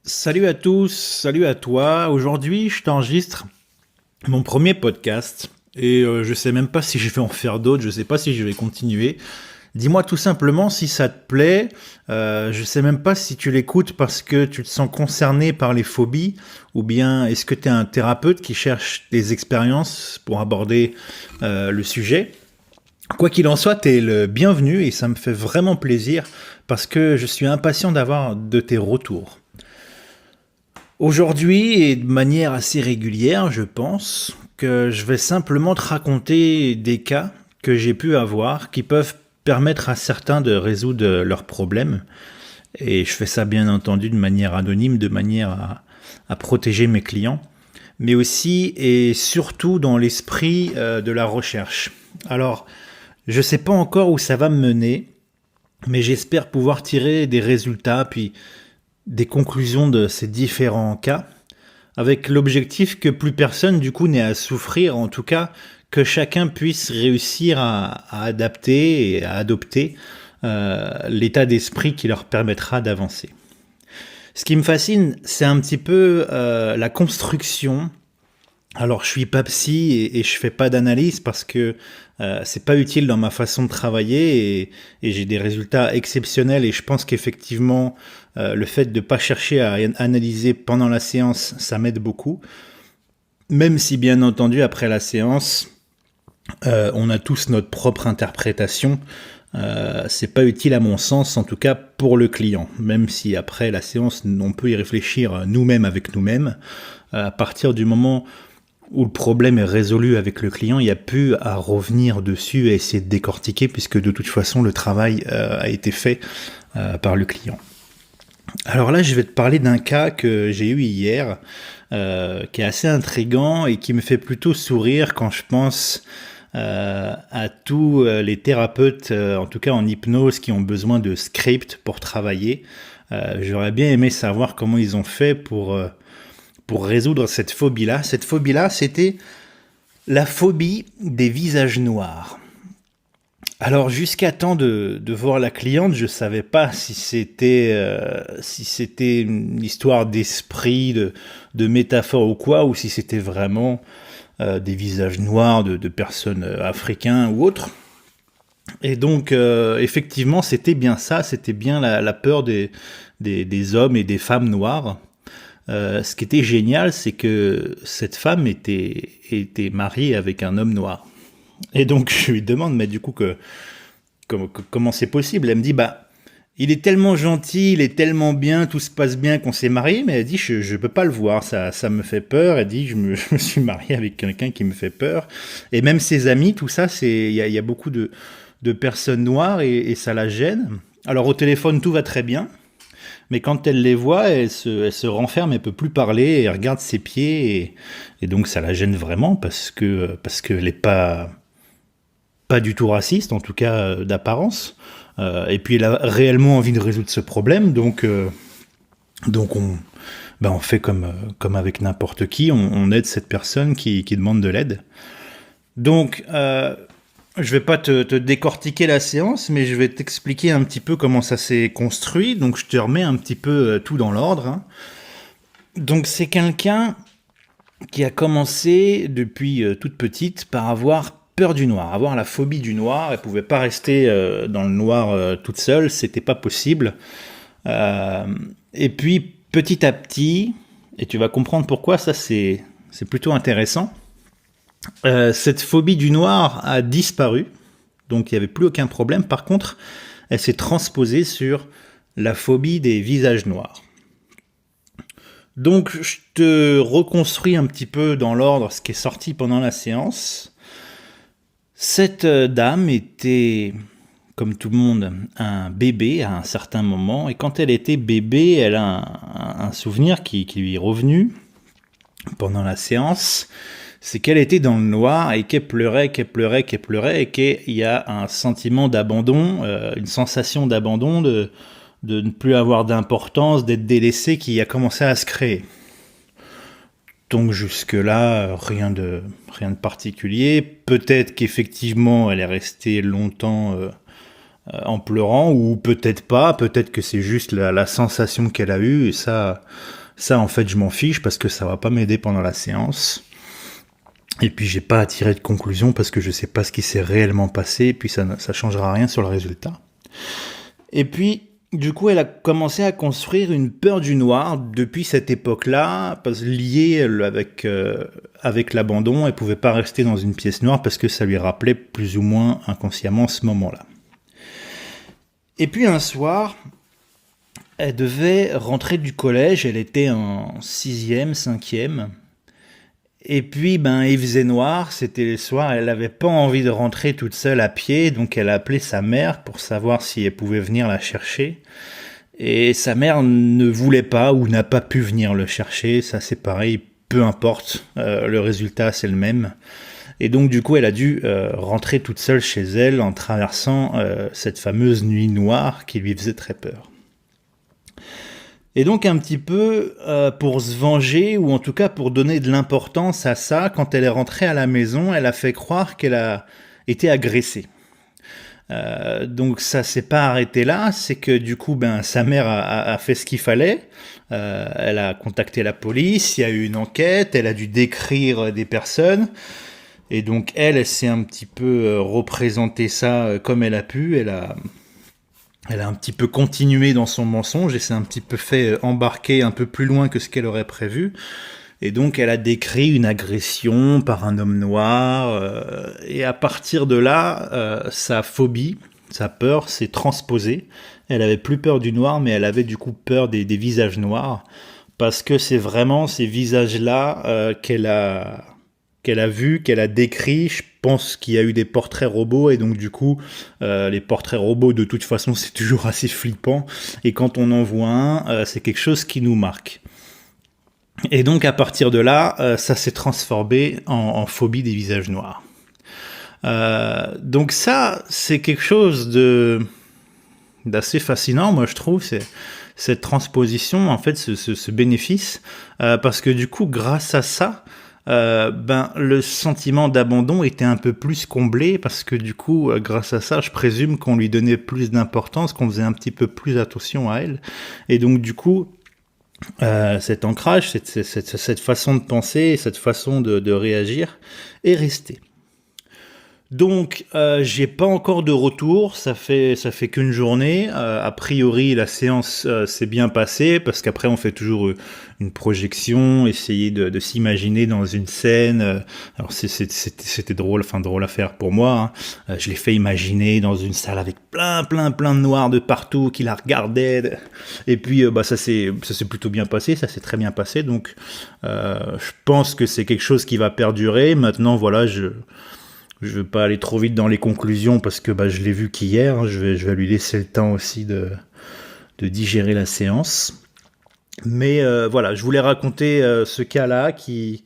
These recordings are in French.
Salut à tous, salut à toi. Aujourd'hui, je t'enregistre mon premier podcast et je sais même pas si je vais en faire d'autres, je sais pas si je vais continuer. Dis-moi tout simplement si ça te plaît. Je sais même pas si tu l'écoutes parce que tu te sens concerné par les phobies ou bien est-ce que tu es un thérapeute qui cherche des expériences pour aborder le sujet. Quoi qu'il en soit, tu es le bienvenu et ça me fait vraiment plaisir parce que je suis impatient d'avoir de tes retours. Aujourd'hui, et de manière assez régulière, je pense que je vais simplement te raconter des cas que j'ai pu avoir qui peuvent permettre à certains de résoudre leurs problèmes. Et je fais ça bien entendu de manière anonyme, de manière à protéger mes clients, mais aussi et surtout dans l'esprit de la recherche. Alors, je ne sais pas encore où ça va me mener, mais j'espère pouvoir tirer des résultats, puis des conclusions de ces différents cas avec l'objectif que plus personne du coup n'ait à souffrir, en tout cas que chacun puisse réussir à adapter et à adopter l'état d'esprit qui leur permettra d'avancer. Ce qui me fascine, c'est un petit peu la construction. Alors, je suis pas psy et je fais pas d'analyse parce que c'est pas utile dans ma façon de travailler et j'ai des résultats exceptionnels et je pense qu'effectivement le fait de pas chercher à analyser pendant la séance, ça m'aide beaucoup. Même si bien entendu après la séance, on a tous notre propre interprétation. C'est pas utile à mon sens, en tout cas pour le client. Même si après la séance, on peut y réfléchir nous-mêmes avec nous-mêmes. À partir du moment où le problème est résolu avec le client, il n'y a plus à revenir dessus et essayer de décortiquer, puisque de toute façon, le travail a été fait par le client. Alors là, je vais te parler d'un cas que j'ai eu hier, qui est assez intriguant et qui me fait plutôt sourire quand je pense à tous les thérapeutes, en tout cas en hypnose, qui ont besoin de scripts pour travailler. J'aurais bien aimé savoir comment ils ont fait pour résoudre cette phobie-là. Cette phobie-là, c'était la phobie des visages noirs. Alors jusqu'à temps de voir la cliente, je savais pas si c'était une histoire d'esprit, de métaphore ou quoi, ou si c'était vraiment des visages noirs de personnes africains ou autres. Et donc effectivement, c'était bien ça, c'était bien la peur des hommes et des femmes noires. Ce qui était génial, c'est que cette femme était mariée avec un homme noir. Et donc je lui demande, mais du coup, comment c'est possible? Elle me dit, bah, il est tellement gentil, il est tellement bien, tout se passe bien qu'on s'est marié, mais elle dit, je peux pas le voir, ça me fait peur. Elle dit, je me suis marié avec quelqu'un qui me fait peur. Et même ses amis, tout ça, il y a beaucoup de personnes noires et ça la gêne. Alors au téléphone, tout va très bien. Mais quand elle les voit, elle se renferme, elle peut plus parler, elle regarde ses pieds, et donc ça la gêne vraiment parce qu'elle est pas du tout raciste, en tout cas d'apparence. Et puis elle a réellement envie de résoudre ce problème, donc on fait comme avec n'importe qui, on aide cette personne qui demande de l'aide. Donc je vais pas te décortiquer la séance, mais je vais t'expliquer un petit peu comment ça s'est construit. Donc je te remets un petit peu tout dans l'ordre, hein. Donc c'est quelqu'un qui a commencé depuis toute petite par avoir peur du noir, avoir la phobie du noir. Elle pouvait pas rester dans le noir toute seule, c'était pas possible. Euh, et puis petit à petit, et tu vas comprendre pourquoi, ça c'est plutôt intéressant. Cette phobie du noir a disparu, donc il n'y avait plus aucun problème. Par contre, elle s'est transposée sur la phobie des visages noirs. Donc je te reconstruis un petit peu dans l'ordre ce qui est sorti pendant la séance. Cette dame était, comme tout le monde, un bébé à un certain moment, et quand elle était bébé, elle a un souvenir qui lui est revenu pendant la séance, c'est qu'elle était dans le noir et qu'elle pleurait, et qu'il y a un sentiment d'abandon, une sensation d'abandon, de ne plus avoir d'importance, d'être délaissée qui a commencé à se créer. Donc jusque-là, rien de particulier. Peut-être qu'effectivement, elle est restée longtemps en pleurant, ou peut-être pas, peut-être que c'est juste la sensation qu'elle a eue, et ça en fait je m'en fiche parce que ça va pas m'aider pendant la séance. Et puis j'ai pas à tirer de conclusion parce que je sais pas ce qui s'est réellement passé, et puis ça changera rien sur le résultat. Et puis, du coup, elle a commencé à construire une peur du noir depuis cette époque-là, liée avec l'abandon. Elle pouvait pas rester dans une pièce noire parce que ça lui rappelait plus ou moins inconsciemment ce moment-là. Et puis un soir, elle devait rentrer du collège, elle était en 6e, 5e. Et puis, il faisait noir, c'était les soirs, elle n'avait pas envie de rentrer toute seule à pied, donc elle a appelé sa mère pour savoir si elle pouvait venir la chercher. Et sa mère ne voulait pas ou n'a pas pu venir le chercher, ça c'est pareil, peu importe, le résultat c'est le même. Et donc du coup elle a dû rentrer toute seule chez elle en traversant cette fameuse nuit noire qui lui faisait très peur. Et donc un petit peu pour se venger, ou en tout cas pour donner de l'importance à ça, quand elle est rentrée à la maison, elle a fait croire qu'elle a été agressée. Donc ça s'est pas arrêté là, c'est que du coup sa mère a fait ce qu'il fallait, elle a contacté la police, il y a eu une enquête, elle a dû décrire des personnes, et donc elle s'est un petit peu représenté ça comme elle a pu, elle a un petit peu continué dans son mensonge et s'est un petit peu fait embarquer un peu plus loin que ce qu'elle aurait prévu. Et donc elle a décrit une agression par un homme noir. Et à partir de là, sa phobie, sa peur s'est transposée. Elle avait plus peur du noir, mais elle avait du coup peur des visages noirs. Parce que c'est vraiment ces visages-là qu'elle a vu, qu'elle a décrit. Je pense qu'il y a eu des portraits robots, et donc du coup, les portraits robots, de toute façon, c'est toujours assez flippant. Et quand on en voit un, c'est quelque chose qui nous marque. Et donc, à partir de là, ça s'est transformé en phobie des visages noirs. Donc ça, c'est quelque chose d'assez fascinant, moi je trouve, c'est cette transposition, en fait, ce bénéfice, parce que du coup, grâce à ça, le sentiment d'abandon était un peu plus comblé, parce que du coup, grâce à ça, je présume qu'on lui donnait plus d'importance, qu'on faisait un petit peu plus attention à elle, et donc du coup, cet ancrage, cette façon de penser, cette façon de réagir est restée. Donc, j'ai pas encore de retour, ça fait qu'une journée. A priori, la séance s'est bien passée, parce qu'après, on fait toujours une projection, essayer de s'imaginer dans une scène. Alors, c'était drôle à faire pour moi, hein. Je l'ai fait imaginer dans une salle avec plein de noirs de partout qui la regardaient. Et puis, ça s'est plutôt bien passé, ça s'est très bien passé. Donc, je pense que c'est quelque chose qui va perdurer. Maintenant, voilà, je veux pas aller trop vite dans les conclusions parce que je l'ai vu qu'hier. Hein, je vais lui laisser le temps aussi de digérer la séance. Mais voilà, je voulais raconter ce cas-là qui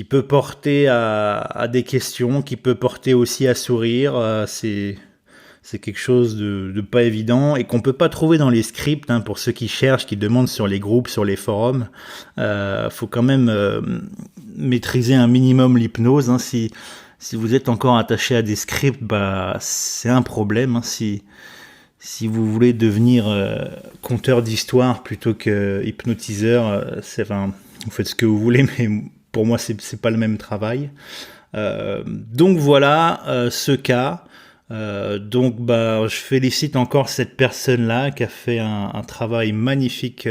peut porter à des questions, qui peut porter aussi à sourire. C'est quelque chose de pas évident et qu'on peut pas trouver dans les scripts, hein, pour ceux qui cherchent, qui demandent sur les groupes, sur les forums. Faut quand même maîtriser un minimum l'hypnose, hein, si vous êtes encore attaché à des scripts, c'est un problème, hein. Si vous voulez devenir conteur d'histoire plutôt que hypnotiseur, vous faites ce que vous voulez, mais pour moi c'est pas le même travail. Donc voilà ce cas. Donc je félicite encore cette personne-là qui a fait un travail magnifique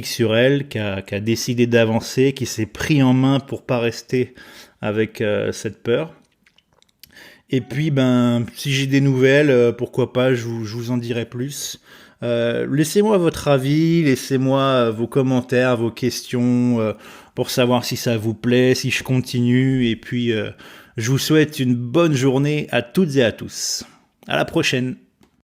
sur elle, qui a décidé d'avancer, qui s'est pris en main pour pas rester avec cette peur. Et puis si j'ai des nouvelles, pourquoi pas, je vous en dirai plus. Laissez-moi votre avis, laissez-moi vos commentaires, vos questions, pour savoir si ça vous plaît, si je continue. Et puis je vous souhaite une bonne journée à toutes et à tous. À la prochaine.